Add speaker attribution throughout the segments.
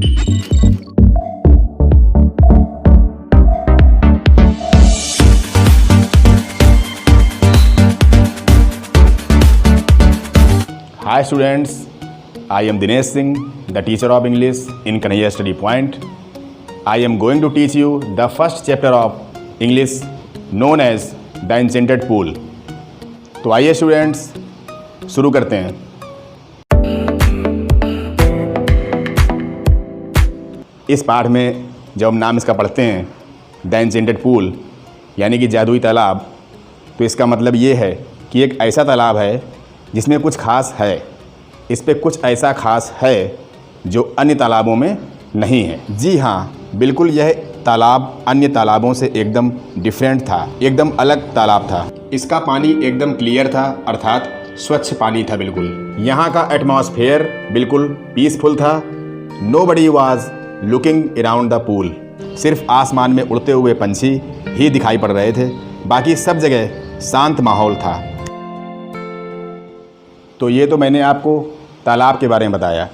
Speaker 1: Hi students, I am Dinesh Singh, the teacher of English in Kanhaiya Study Point. I am going to teach you the first chapter of English known as The Enchanted Pool. तो आइए students शुरू करते हैं। इस पाठ में जब हम नाम इसका पढ़ते हैं द एंचेंटेड पूल यानी कि जादुई तालाब, तो इसका मतलब ये है कि एक ऐसा तालाब है जिसमें कुछ खास है, इस पे कुछ ऐसा खास है जो अन्य तालाबों में नहीं है। जी हाँ, बिल्कुल यह तालाब अन्य तालाबों से एकदम डिफरेंट था, एकदम अलग तालाब था। इसका पानी एकदम क्लियर था, अर्थात स्वच्छ पानी था बिल्कुल। यहाँ का एटमॉस्फेयर बिल्कुल पीसफुल था। Nobody was looking around the pool. सिर्फ आसमान में उड़ते हुए पंछी ही दिखाई पड़ रहे थे, बाकी सब जगह शांत माहौल था। तो ये तो मैंने आपको तालाब के बारे में बताया,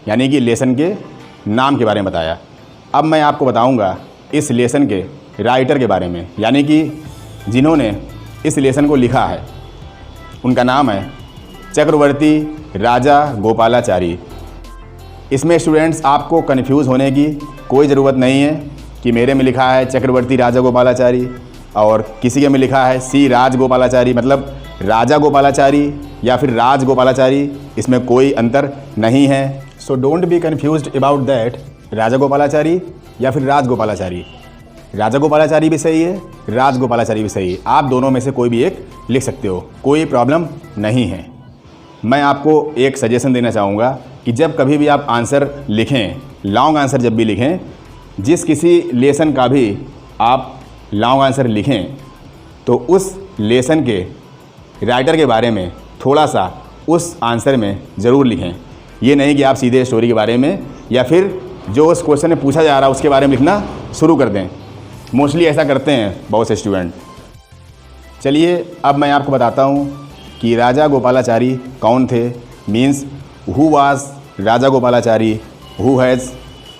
Speaker 1: यानी कि लेसन के नाम के बारे में बताया। अब मैं आपको बताऊंगा इस लेसन के राइटर के बारे में, यानी कि जिन्होंने इस लेसन को लिखा है। उनका नाम है चक्रवर्ती राजा गोपालाचारी। इसमें स्टूडेंट्स आपको कन्फ्यूज़ होने की कोई ज़रूरत नहीं है कि मेरे में लिखा है चक्रवर्ती राजा गोपालाचारी और किसी के में लिखा है सी राज गोपालाचारी, मतलब राजा गोपालाचारी या फिर राज गोपालाचारी। इसमें कोई अंतर नहीं है। So don't be confused about that, Rajagopalachari या फिर राज गोपालाचारी। राजा गोपालाचारी भी सही है, राज गोपालाचारी भी सही है। आप दोनों में से कोई भी एक लिख सकते हो, कोई प्रॉब्लम नहीं है। मैं आपको एक सजेशन देना चाहूँगा कि जब कभी भी आप आंसर लिखें, लॉन्ग आंसर जब भी लिखें, जिस किसी लेसन का भी आप लॉन्ग आंसर लिखें तो उस लेसन के राइटर के बारे में थोड़ा सा उस आंसर में ज़रूर लिखें। ये नहीं कि आप सीधे स्टोरी के बारे में या फिर जो उस क्वेश्चन में पूछा जा रहा है उसके बारे में लिखना शुरू कर दें। मोस्टली ऐसा करते हैं बहुत से स्टूडेंट। चलिए अब मैं आपको बताता हूँ कि राजा गोपालाचारी कौन थे, means who was Rajagopalachari who has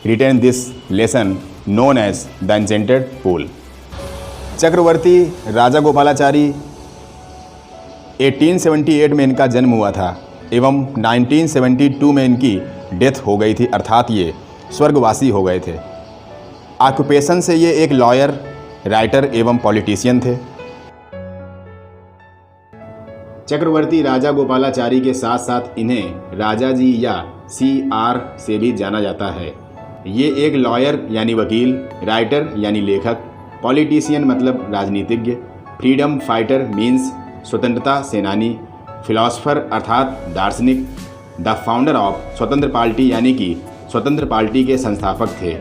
Speaker 1: written this lesson known as the enchanted pool. Chakravarti Rajagopalachari 1878 में इनका जन्म हुआ था एवं 1972 में इनकी डेथ हो गई थी, अर्थात ये स्वर्गवासी हो गए थे। ऑक्यूपेशन से ये एक लॉयर, राइटर एवं पॉलिटिशियन थे। चक्रवर्ती राजा गोपालाचारी के साथ साथ इन्हें राजा जी या CR से भी जाना जाता है। ये एक लॉयर यानी वकील, राइटर यानी लेखक, पॉलिटिशियन मतलब राजनीतिज्ञ, फ्रीडम फाइटर मीन्स स्वतंत्रता सेनानी, फिलॉसफर अर्थात दार्शनिक, द फाउंडर ऑफ स्वतंत्र पार्टी यानी कि स्वतंत्र पार्टी के संस्थापक थे।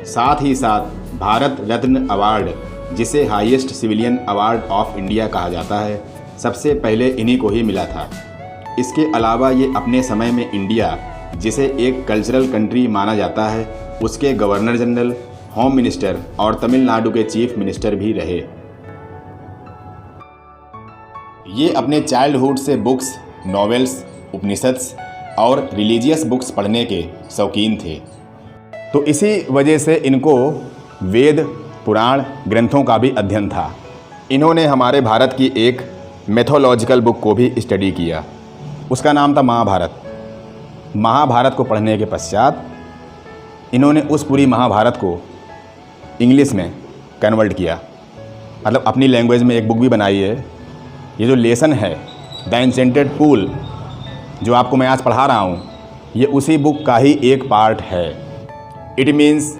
Speaker 1: साथ ही साथ भारत रत्न अवार्ड, जिसे highest civilian award of India कहा जाता है, सबसे पहले इन्हीं को ही मिला था। इसके अलावा ये अपने समय में इंडिया, जिसे एक कल्चरल कंट्री माना जाता है, उसके गवर्नर जनरल, होम मिनिस्टर और तमिलनाडु के चीफ मिनिस्टर भी रहे। ये अपने चाइल्डहुड से बुक्स, नॉवेल्स, उपनिषद्स और रिलीजियस बुक्स पढ़ने के शौकीन थे। तो इसी वजह से इनको वेद, पुराण ग्रंथों का भी अध्ययन था। इन्होंने हमारे भारत की एक मैथोलॉजिकल बुक को भी स्टडी किया, उसका नाम था महाभारत। महाभारत को पढ़ने के पश्चात इन्होंने उस पूरी महाभारत को इंग्लिश में कन्वर्ट किया, मतलब अपनी लैंग्वेज में एक बुक भी बनाई है। ये जो लेसन है द एंचेंटेड पूल जो आपको मैं आज पढ़ा रहा हूँ, ये उसी बुक का ही एक पार्ट है। इट मीन्स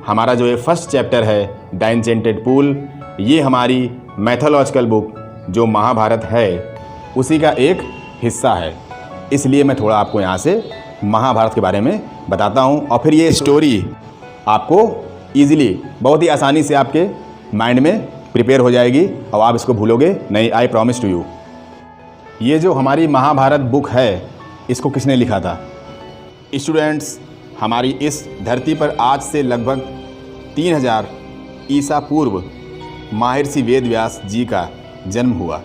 Speaker 1: हमारा जो ये फर्स्ट चैप्टर है द एंचेंटेड पूल, ये हमारी मैथोलॉजिकल बुक जो महाभारत है उसी का एक हिस्सा है। इसलिए मैं थोड़ा आपको यहाँ से महाभारत के बारे में बताता हूँ और फिर ये स्टोरी आपको ईजिली, बहुत ही आसानी से आपके माइंड में प्रिपेयर हो जाएगी और आप इसको भूलोगे नहीं, आई प्रॉमिस टू यू। ये जो हमारी महाभारत बुक है, इसको किसने लिखा था? स्टूडेंट्स, हमारी इस धरती पर आज से लगभग 3000 ईसा पूर्व महर्षि वेदव्यास जी का जन्म हुआ।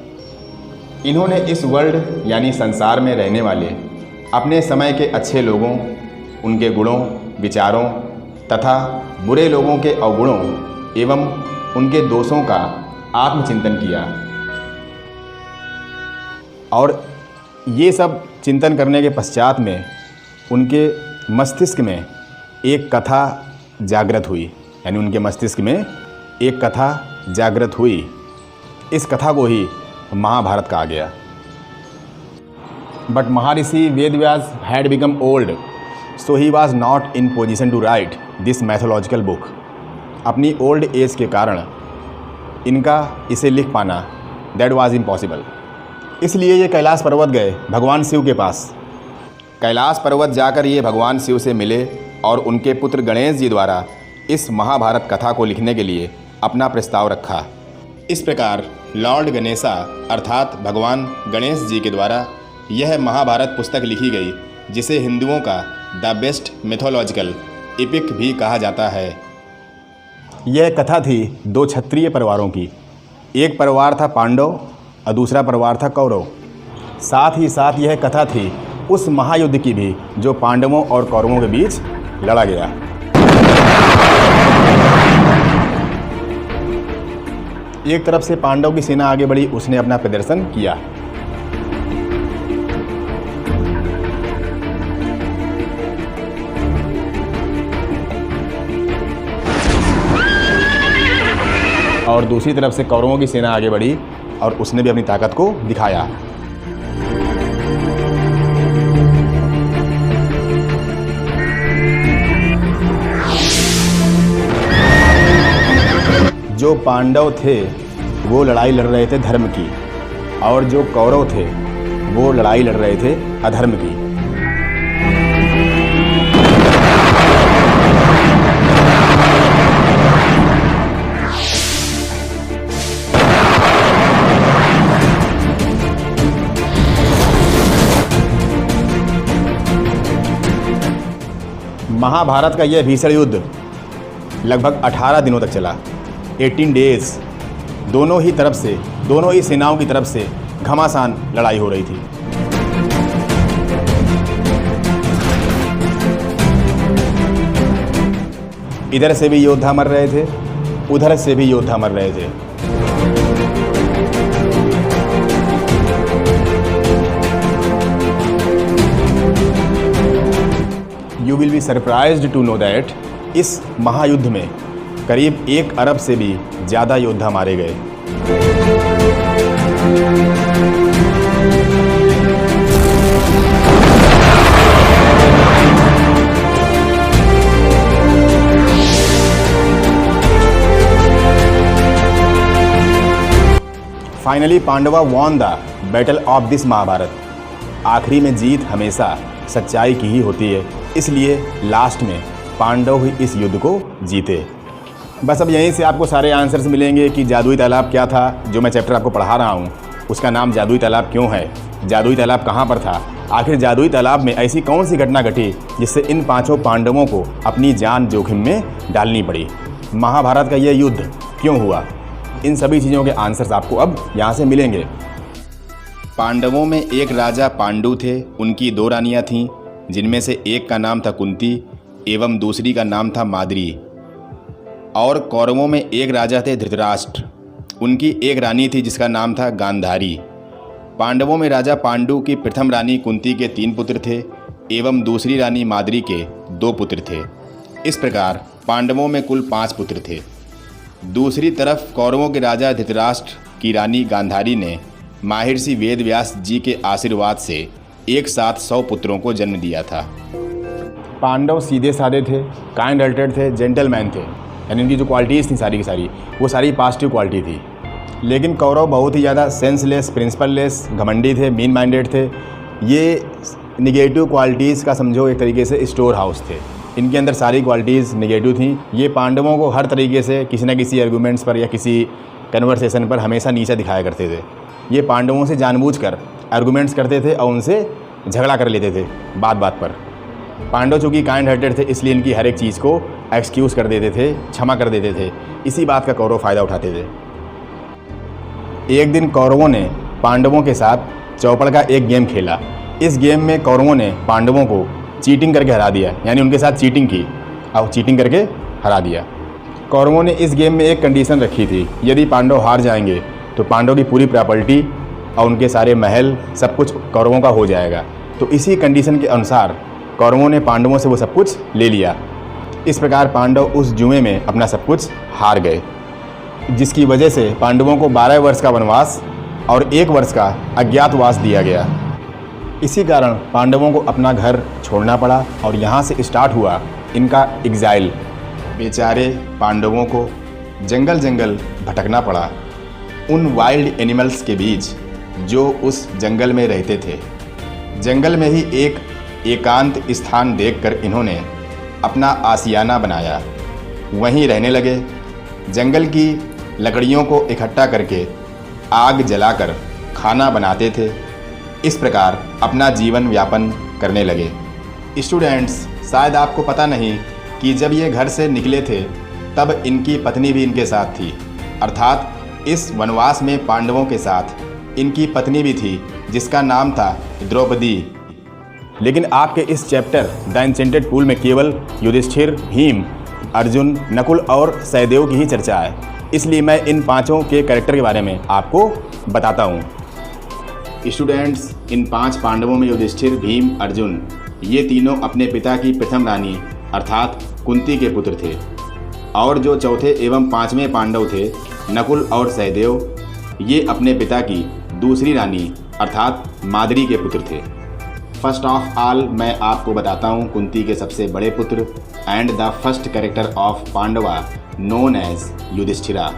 Speaker 1: इन्होंने इस वर्ल्ड यानी संसार में रहने वाले अपने समय के अच्छे लोगों, उनके गुणों विचारों तथा बुरे लोगों के अवगुणों एवं उनके दोषों का आत्मचिंतन किया। और ये सब चिंतन करने के पश्चात में उनके मस्तिष्क में एक कथा जागृत हुई, यानी उनके मस्तिष्क में एक कथा जागृत हुई। इस कथा को ही महाभारत कहा गया। But Maharshi Vedvyas had become old, so he was not in position to write this mythological book. अपनी ओल्ड एज के कारण इनका इसे लिख पाना दैट वाज इम्पॉसिबल। इसलिए ये कैलाश पर्वत गए भगवान शिव के पास। कैलाश पर्वत जाकर ये भगवान शिव से मिले और उनके पुत्र गणेश जी द्वारा इस महाभारत कथा को लिखने के लिए अपना प्रस्ताव रखा। इस प्रकार लॉर्ड गणेशा अर्थात भगवान गणेश जी के द्वारा यह महाभारत पुस्तक लिखी गई, जिसे हिंदुओं का द बेस्ट मिथोलॉजिकल एपिक भी कहा जाता है। यह कथा थी दो क्षत्रिय परिवारों की। एक परिवार था पांडव और दूसरा परिवार था कौरव। साथ ही साथ यह कथा थी उस महायुद्ध की भी जो पांडवों और कौरवों के बीच लड़ा गया। एक तरफ से पांडव की सेना आगे बढ़ी, उसने अपना प्रदर्शन किया। और दूसरी तरफ से कौरवों की सेना आगे बढ़ी और उसने भी अपनी ताकत को दिखाया। जो पांडव थे वो लड़ाई लड़ रहे थे धर्म की, और जो कौरव थे वो लड़ाई लड़ रहे थे अधर्म की। महाभारत का यह भीषण युद्ध लगभग 18 दिनों तक चला। 18 डेज। दोनों ही तरफ से, दोनों ही सेनाओं की तरफ से घमासान लड़ाई हो रही थी। इधर से भी योद्धा मर रहे थे, उधर से भी योद्धा मर रहे थे। You will be surprised to know that इस महायुद्ध में करीब 1 अरब से भी ज़्यादा योद्धा मारे गए। Finally Pandava won the battle of this Mahabharat. आखिरी में जीत हमेशा सच्चाई की ही होती है, इसलिए लास्ट में पांडव ही इस युद्ध को जीते। बस अब यहीं से आपको सारे आंसर्स मिलेंगे कि जादुई तालाब क्या था। जो मैं चैप्टर आपको पढ़ा रहा हूँ उसका नाम जादुई तालाब क्यों है, जादुई तालाब कहाँ पर था, आखिर जादुई तालाब में ऐसी कौन सी घटना घटी जिससे इन 5 पांडवों को अपनी जान जोखिम में डालनी पड़ी, महाभारत का यह युद्ध क्यों हुआ, इन सभी चीज़ों के आंसर्स आपको अब यहाँ से मिलेंगे। पांडवों में एक राजा पांडु थे, उनकी 2 रानियाँ थीं, जिनमें से एक का नाम था कुंती एवं दूसरी का नाम था माद्री। और कौरवों में एक राजा थे धृतराष्ट्र, उनकी एक रानी थी जिसका नाम था गांधारी। पांडवों में राजा पांडु की प्रथम रानी कुंती के 3 पुत्र थे एवं दूसरी रानी माद्री के 2 पुत्र थे। इस प्रकार पांडवों में कुल 5 पुत्र थे। दूसरी तरफ कौरवों के राजा धृतराष्ट्र की रानी गांधारी ने महर्षि वेदव्यास जी के आशीर्वाद से एक साथ 100 पुत्रों को जन्म दिया था। पांडव सीधे साधे थे, काइंड हार्टेड थे, जेंटलमैन थे, यानी इनकी जो क्वालिटीज़ थी सारी की सारी वो सारी पॉजिटिव क्वालिटी थी। लेकिन कौरव बहुत ही ज़्यादा सेंसलेस, प्रिंसिपललेस, घमंडी थे, मीन माइंडेड थे। ये निगेटिव क्वालिटीज़ का समझो एक तरीके से स्टोर हाउस थे। इनके अंदर सारी क्वालिटीज़ निगेटिव थी। ये पांडवों को हर तरीके से किसी न किसी आर्गूमेंट्स पर या किसी कन्वर्सेशन पर हमेशा नीचा दिखाया करते थे। ये पांडवों से जानबूझकर आर्गूमेंट्स करते थे और उनसे झगड़ा कर लेते थे बात बात पर। पांडव चूँकि काइंड हार्टेड थे इसलिए इनकी हर एक चीज़ को एक्सक्यूज़ कर देते थे, क्षमा कर देते थे। इसी बात का कौरव फ़ायदा उठाते थे। एक दिन कौरवों ने पांडवों के साथ चौपड़ का एक गेम खेला। इस गेम में कौरवों ने पांडवों को चीटिंग करके हरा दिया, यानी उनके साथ चीटिंग की और चीटिंग करके हरा दिया। कौरवों ने इस गेम में एक कंडीशन रखी थी, यदि पांडव हार जाएंगे तो पांडव की पूरी प्रॉपर्टी और उनके सारे महल सब कुछ कौरवों का हो जाएगा। तो इसी कंडीशन के अनुसार कौरवों ने पांडवों से वो सब कुछ ले लिया। इस प्रकार पांडव उस जुए में अपना सब कुछ हार गए, जिसकी वजह से पांडवों को 12 वर्ष का वनवास और 1 वर्ष का अज्ञातवास दिया गया। इसी कारण पांडवों को अपना घर छोड़ना पड़ा और यहाँ से स्टार्ट हुआ इनका एग्जाइल। बेचारे पांडवों को जंगल जंगल भटकना पड़ा, उन वाइल्ड एनिमल्स के बीच जो उस जंगल में रहते थे। जंगल में ही एक एकांत स्थान देखकर इन्होंने अपना आशियाना बनाया, वहीं रहने लगे। जंगल की लकड़ियों को इकट्ठा करके आग जलाकर खाना बनाते थे। इस प्रकार अपना जीवन यापन करने लगे। स्टूडेंट्स, शायद आपको पता नहीं कि जब ये घर से निकले थे तब इनकी पत्नी भी इनके साथ थी, अर्थात इस वनवास में पांडवों के साथ इनकी पत्नी भी थी जिसका नाम था द्रौपदी। लेकिन आपके इस चैप्टर द एन्चेंटेड पूल में केवल युधिष्ठिर, भीम, अर्जुन, नकुल और सहदेव की ही चर्चा है, इसलिए मैं इन 5 के कैरेक्टर के बारे में आपको बताता हूँ। स्टूडेंट्स, इन 5 पांडवों में युधिष्ठिर, भीम, अर्जुन ये तीनों अपने पिता की प्रथम रानी अर्थात कुंती के पुत्र थे, और जो चौथे एवं 5वें पांडव थे नकुल और सहदेव ये अपने पिता की दूसरी रानी अर्थात माद्री के पुत्र थे। फर्स्ट ऑफ ऑल मैं आपको बताता हूँ कुंती के सबसे बड़े पुत्र and the first character of Pandava known as Yudhishthira.